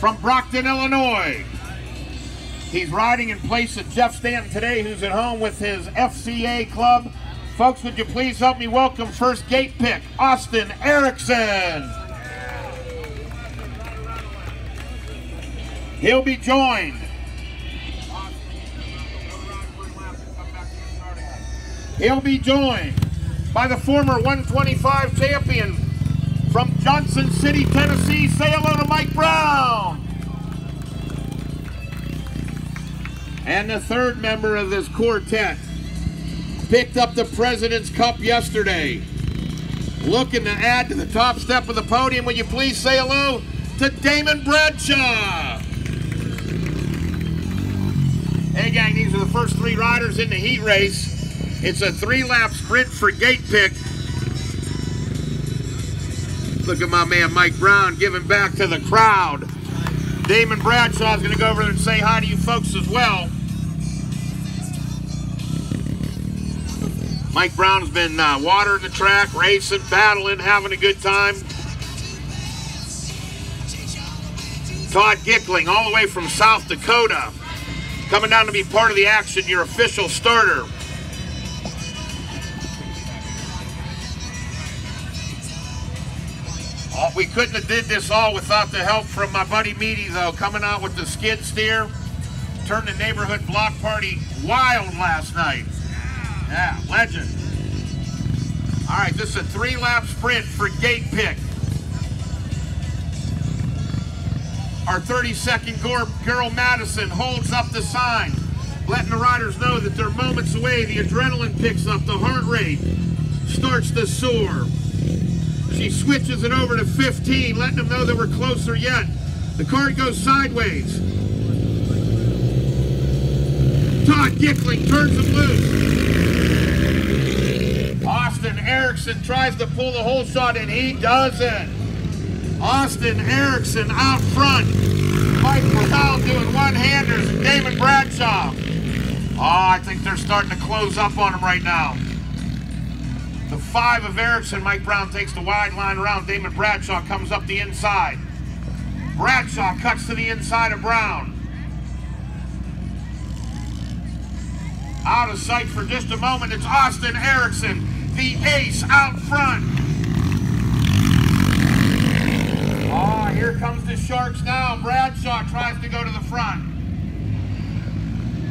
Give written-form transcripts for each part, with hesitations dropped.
from Brockton, Illinois. He's riding in place of Jeff Stanton today, who's at home with his FCA club. Folks, would you please help me welcome first gate pick, Austin Erickson. He'll be joined by the former 125 champion from Johnson City, Tennessee. Say hello to Mike Brown. And the third member of this quartet picked up the President's Cup yesterday. Looking to add to the top step of the podium, would you please say hello to Damon Bradshaw. Hey gang, these are the first three riders in the heat race. It's a 3-lap sprint for gate pick. Look at my man Mike Brown giving back to the crowd. Damon Bradshaw is going to go over there and say hi to you folks as well. Mike Brown's been watering the track, racing, battling, having a good time. Todd Gickling, all the way from South Dakota, coming down to be part of the action, your official starter. Oh, we couldn't have did this all without the help from my buddy Meaty, though, coming out with the skid steer. Turned the neighborhood block party wild last night. Yeah, legend. All right, this is a 3-lap sprint for gate pick. Our 32nd girl Madison holds up the sign, letting the riders know that they're moments away. The adrenaline picks up, the heart rate starts to soar. She switches it over to 15, letting them know that we're closer yet. The card goes sideways. Todd Gickling turns him loose. Austin Erickson tries to pull the whole shot, and he doesn't. Austin Erickson out front. Mike Brown doing one-handers. Damon Bradshaw. Oh, I think they're starting to close up on him right now. The 5 of Erickson, Mike Brown takes the wide line around. Damon Bradshaw comes up the inside. Bradshaw cuts to the inside of Brown. Out of sight for just a moment, it's Austin Erickson, the ace out front. Oh, here comes the Sharks now. Bradshaw tries to go to the front.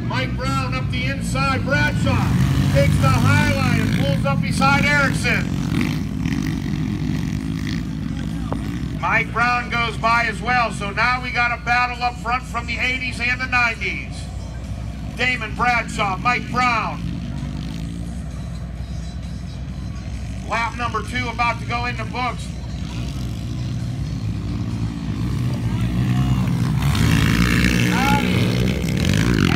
Mike Brown up the inside. Bradshaw takes the high line and pulls up beside Erickson. Mike Brown goes by as well, so now we got a battle up front from the 80s and the 90s. Damon Bradshaw, Mike Brown. Lap number 2 about to go in the books.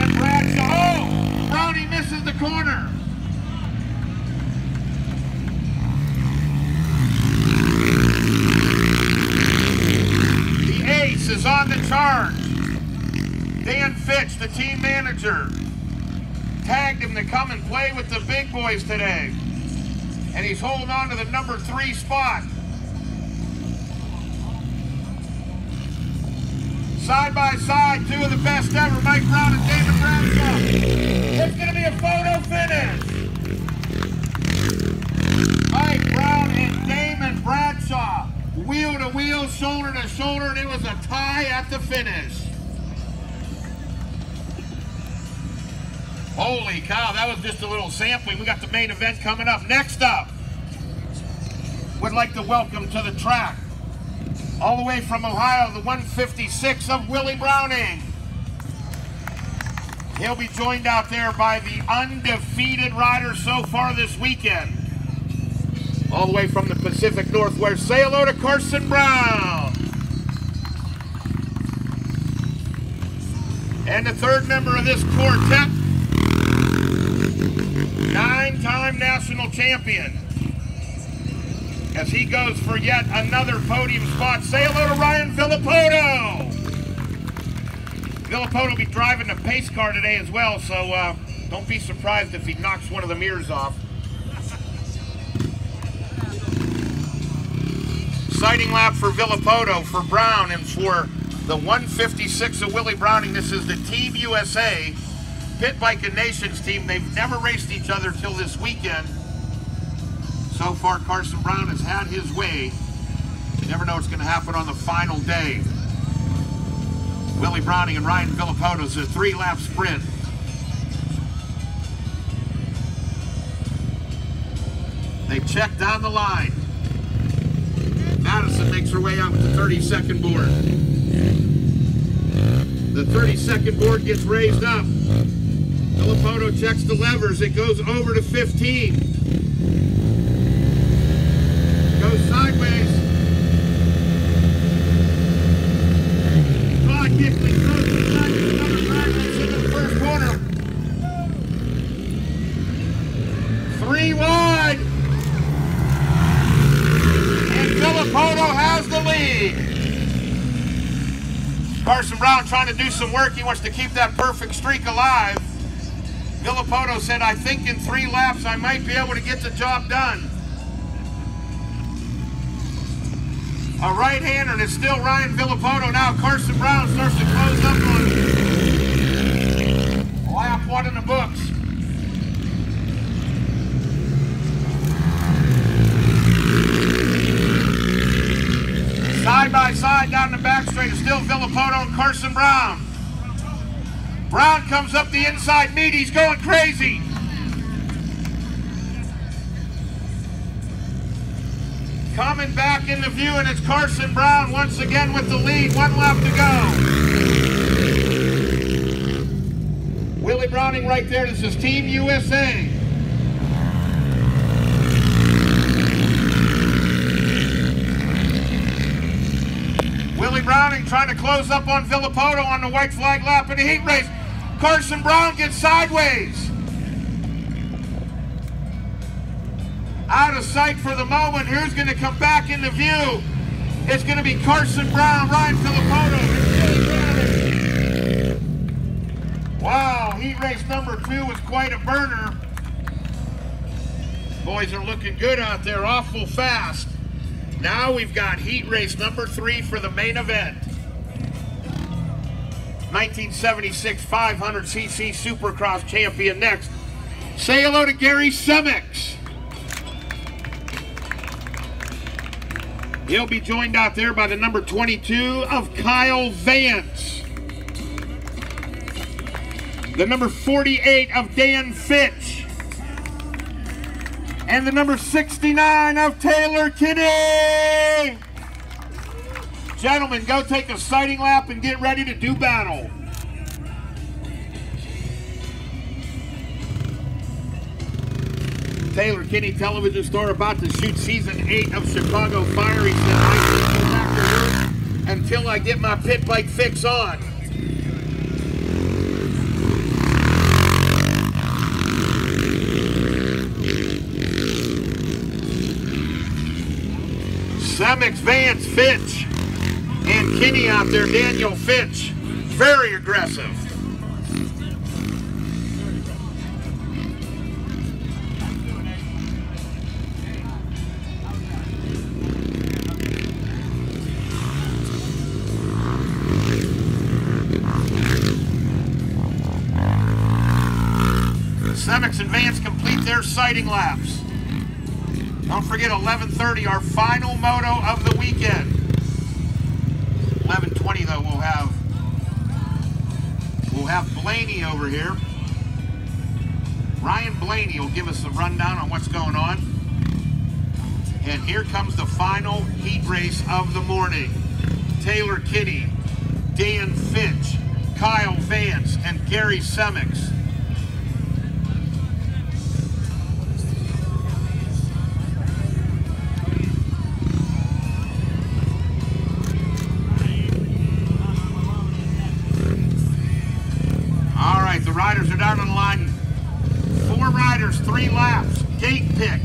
And Bradshaw, oh! Brownie misses the corner. The ace is on the charge. Dan Fitch, the team manager, tagged him to come and play with the big boys today. And he's holding on to the number 3 spot. Side by side, 2 of the best ever, Mike Brown and Damon Bradshaw. It's going to be a photo finish. Mike Brown and Damon Bradshaw, wheel to wheel, shoulder to shoulder, and it was a tie at the finish. Holy cow, that was just a little sampling. We got the main event coming up. Next up, would like to welcome to the track, all the way from Ohio, the 156 of Willie Browning. He'll be joined out there by the undefeated rider so far this weekend. All the way from the Pacific Northwest, say hello to Carson Brown. And the third member of this quartet, 9-time national champion, as he goes for yet another podium spot. Say hello to Ryan Villapoto. Villapoto will be driving the pace car today as well, so don't be surprised if he knocks one of the mirrors off. Sighting lap for Villapoto, for Brown, and for the 156 of Willie Browning. This is the Team USA Pit Bike and Nations team. They've never raced each other till this weekend. So far, Carson Brown has had his way. You never know what's going to happen on the final day. Willie Browning and Ryan Villopoto's a 3-lap sprint. They check down the line. Madison makes her way out with the 32nd board. The 32nd board gets raised up. Villopoto checks the levers. It goes over to 15. Goes sideways. Todd Gickley throws the side of the number 5 into the first corner. 3 wide. And Villopoto has the lead. Carson Brown trying to do some work. He wants to keep that perfect streak alive. Villopoto said, I think in 3 laps I might be able to get the job done. A right-hander, and it's still Ryan Villopoto. Now Carson Brown starts to close up on lap 1 in the books. Side by side down the back straight is still Villopoto and Carson Brown. Brown comes up the inside meat. He's going crazy. Coming back into view, and it's Carson Brown once again with the lead. 1 lap to go. Willie Browning right there. This is Team USA. Willie Browning trying to close up on Villopoto on the white flag lap in the heat race. Carson Brown gets sideways. Out of sight for the moment. Who's going to come back into view? It's going to be Carson Brown, Ryan Villopoto. Wow, heat race number 2 was quite a burner. Boys are looking good out there, awful fast. Now we've got heat race number 3 for the main event. 1976 500cc Supercross champion next. Say hello to Gary Semix. He'll be joined out there by the number 22 of Kyle Vance. The number 48 of Dan Fitch. And the number 69 of Taylor Kinney. Gentlemen, go take a sighting lap and get ready to do battle. Taylor Kinney, television star, about to shoot season 8 of Chicago Fire. He said, I can't go back to work until I get my pit bike fix on. Semix, Vance, Fitch, and Kinney out there. Daniel Fitch, very aggressive. Semix and Vance complete their sighting laps. Don't forget 11:30, our final moto of the weekend. 11:20 though, we'll have Blaney over here. Ryan Blaney will give us a rundown on what's going on. And here comes the final heat race of the morning. Taylor Kinney, Dan Fitch, Kyle Vance, and Gary Semix. The riders are down on the line. 4 riders, 3 laps. Gate pick.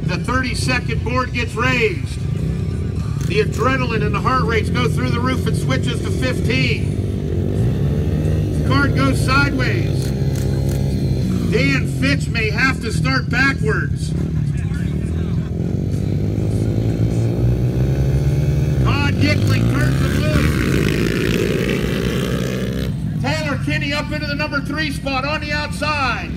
The 32nd board gets raised. The adrenaline and the heart rates go through the roof. It switches to 15. Card goes sideways. Dan Fitch may have to start backwards. Todd Gickley turns the loop. Kinney up into the number 3 spot on the outside.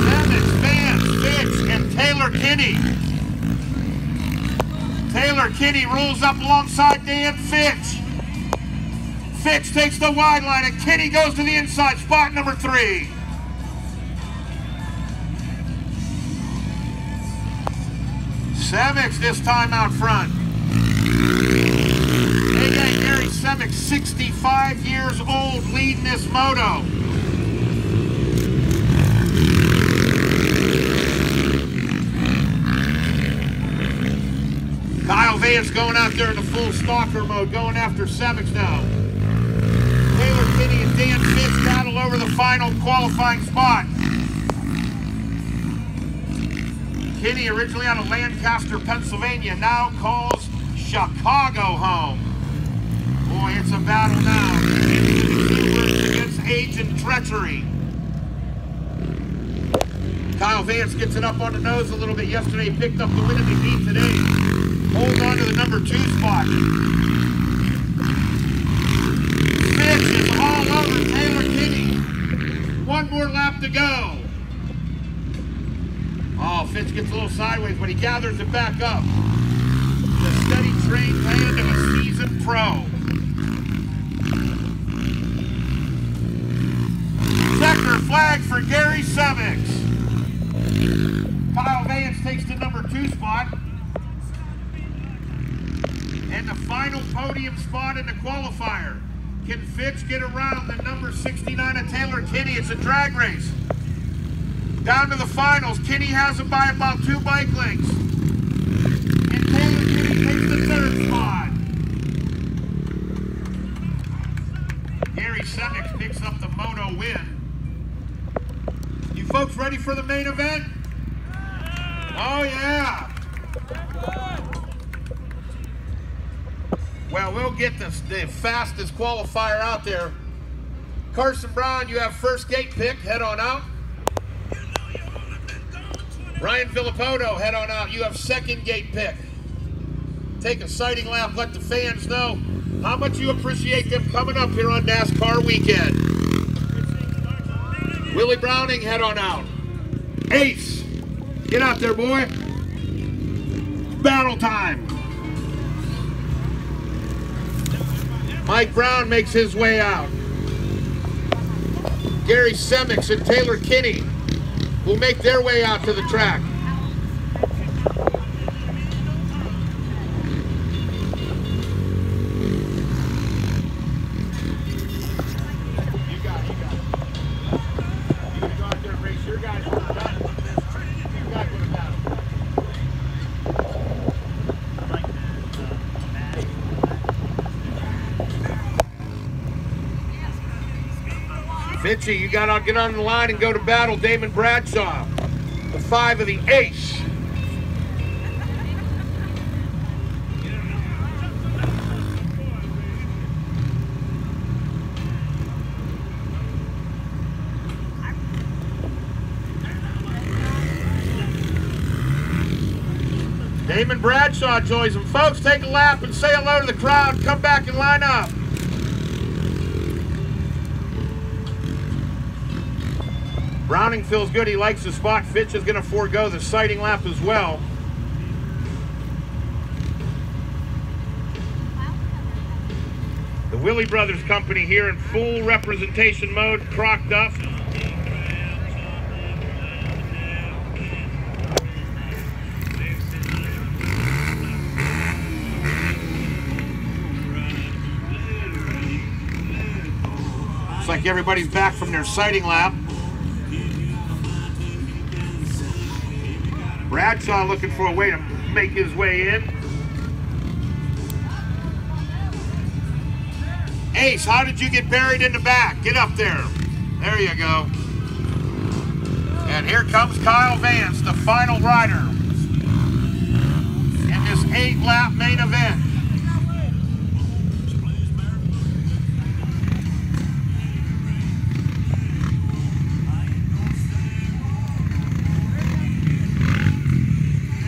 Simmons, Vance, Fitch, and Taylor Kinney. Taylor Kinney rolls up alongside Dan Fitch. Fitch takes the wide line, and Kinney goes to the inside, spot number 3. Semix this time out front. A.J. Gary Semix, 65 years old, leading this moto. Kyle Vance going out there in the full stalker mode, going after Semix now. Taylor Kinney and Dan Fitch battle over the final qualifying spot. Kinney, originally out of Lancaster, Pennsylvania, now calls Chicago home. Boy, it's a battle now. Against age and treachery. Kyle Vance gets it up on the nose a little bit yesterday. He picked up the win in the heat today. Hold on to the number 2 spot. Fitch is all over Taylor Kinney. One more lap to go. Oh, Fitch gets a little sideways, but he gathers it back up. The steady trained hand of a seasoned pro. Sector flag for Gary Semix. Kyle Vance takes the number 2 spot. And the final podium spot in the qualifier. Can Fitch get around the number 69 of Taylor Kinney? It's a drag race. Down to the finals. Kinney has him by about 2 bike lengths. And Taylor Kinney takes the 3rd spot. Gary Semix picks up the moto win. You folks ready for the main event? Oh yeah. Well, we'll get the fastest qualifier out there. Carson Brown, you have first gate pick. Head on out. Ryan Filippoto, head on out. You have second gate pick. Take a sighting lap. Let the fans know how much you appreciate them coming up here on NASCAR weekend. Willie Browning, head on out. Ace, get out there, boy. Battle time. Mike Brown makes his way out. Gary Semix and Taylor Kinney will make their way out to the track. You got it. You're gonna go out there and race your guys for the battle. You guys for the battle. Fitchy, you got to get on the line and go to battle Damon Bradshaw, the 5 of the Ace. Damon Bradshaw joins them. Folks, take a lap and say hello to the crowd. Come back and line up. Browning feels good. He likes the spot. Fitch is going to forego the sighting lap as well. The Willie Brothers Company here in full representation mode, crocked up. Looks like everybody's back from their sighting lap. Bradshaw looking for a way to make his way in. Ace, how did you get buried in the back? Get up there. There you go. And here comes Kyle Vance, the final rider in this 8-lap main event.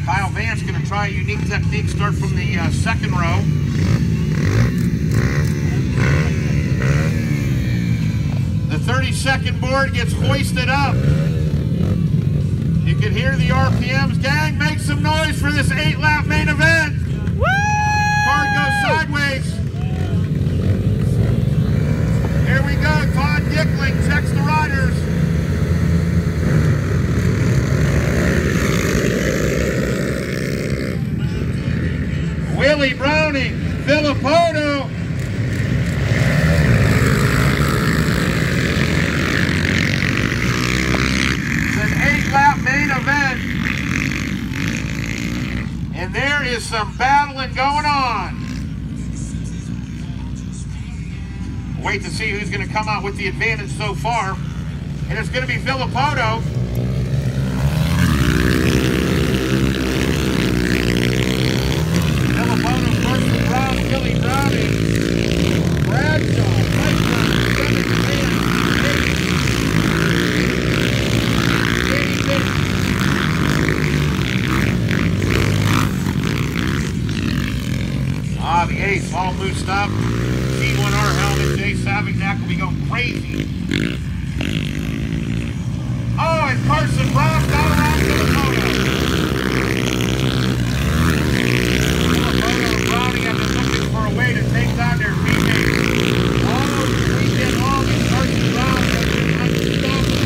Kyle Vance going to try a unique technique. Start from the second row. The 30-second board gets hoisted up. You can hear the RPMs. Gang, make some noise for this 8-lap main event. Woo! Car goes sideways. Here we go. Todd Dickling checks the riders. Willie Browning, Filippoto. It's an 8-lap main event. And there is some battling going on. Wait to see who's going to come out with the advantage so far. And it's going to be Filippoto. Filippoto, Carson Brown, Willie Browning, Bradshaw, Mike Brown, Kevin Grant, the ace all loosed up. C1R helmet, Jay Savignac will be going crazy. Oh, and Carson Brown got around Filippoto. Filippoto and Browning have been looking for a way to take down their teammates. Oh, we did all and Carson Brown has been unstoppable.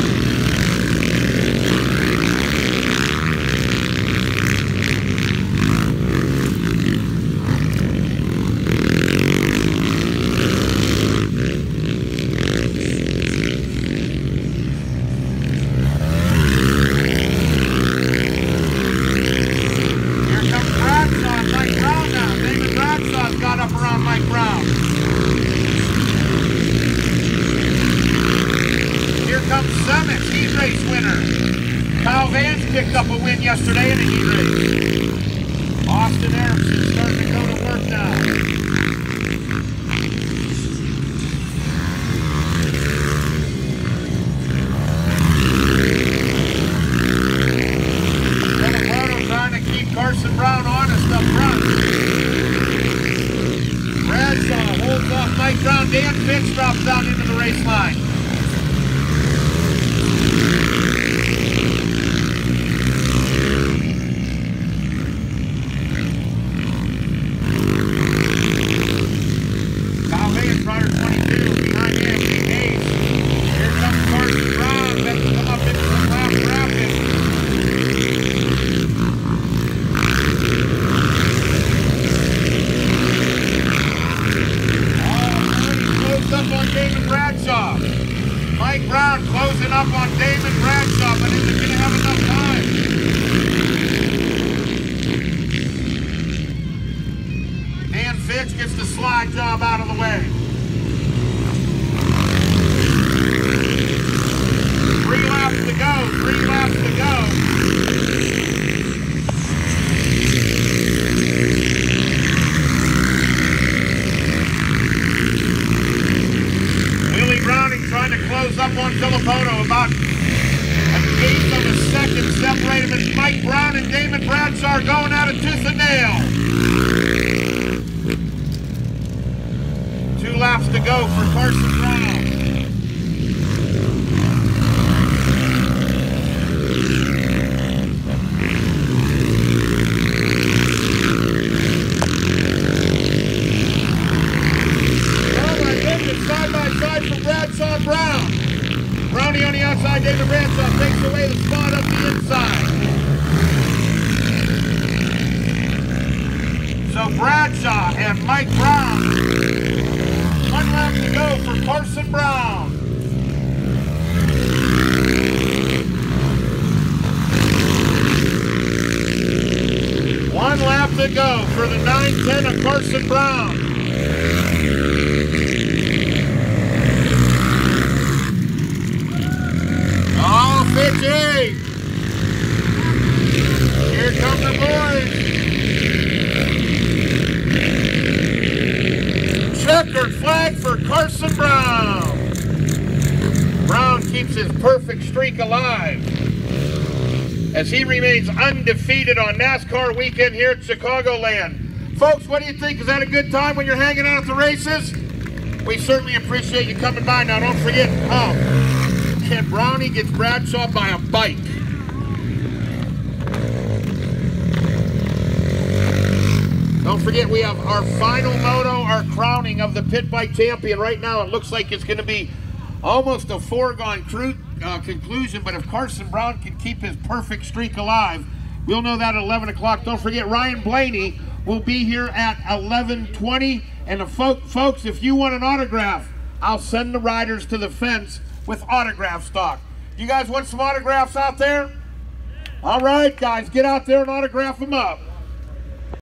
Picked up a win yesterday in a heat race. Austin Erickson starting to go to work now. Filippoto trying to keep Carson Brown honest up front. Bradshaw holds off Mike Brown. Dan Fitch drops down into the race line. Mike Brown closing up on Damon Bradshaw, but isn't going to have enough time. Dan Fitch gets the slide job out of the way. 3 laps to go, 3 laps to go. Trying to close up on Filippoto, about an eighth of a second separated as Mike Brown and Damon Bradshaw are going at it tooth and nail. 2 laps to go for Carson Brown. Brown. Brownie on the outside, David Bradshaw takes away the spot up the inside. So Bradshaw and Mike Brown, 1 lap to go for Carson Brown. One lap to go for the 910 of Carson Brown. Oh, Fitchy! Here come the boys. Checkered flag for Carson Brown. Brown keeps his perfect streak alive. as he remains undefeated on NASCAR weekend here at Chicagoland. Folks, what do you think? Is that a good time when you're hanging out at the races? We certainly appreciate you coming by. Now, don't forget, Ken Brownie gets Bradshaw by a bike. Don't forget, we have our final moto, our crowning of the pit bike champion. Right now, it looks like it's going to be almost a foregone conclusion, but if Carson Brown can keep his perfect streak alive, we'll know that at 11 o'clock. Don't forget, Ryan Blaney will be here at 11:20. And folks, if you want an autograph, I'll send the riders to the fence with autograph stock. You guys want some autographs out there? All right, guys, get out there and autograph them up.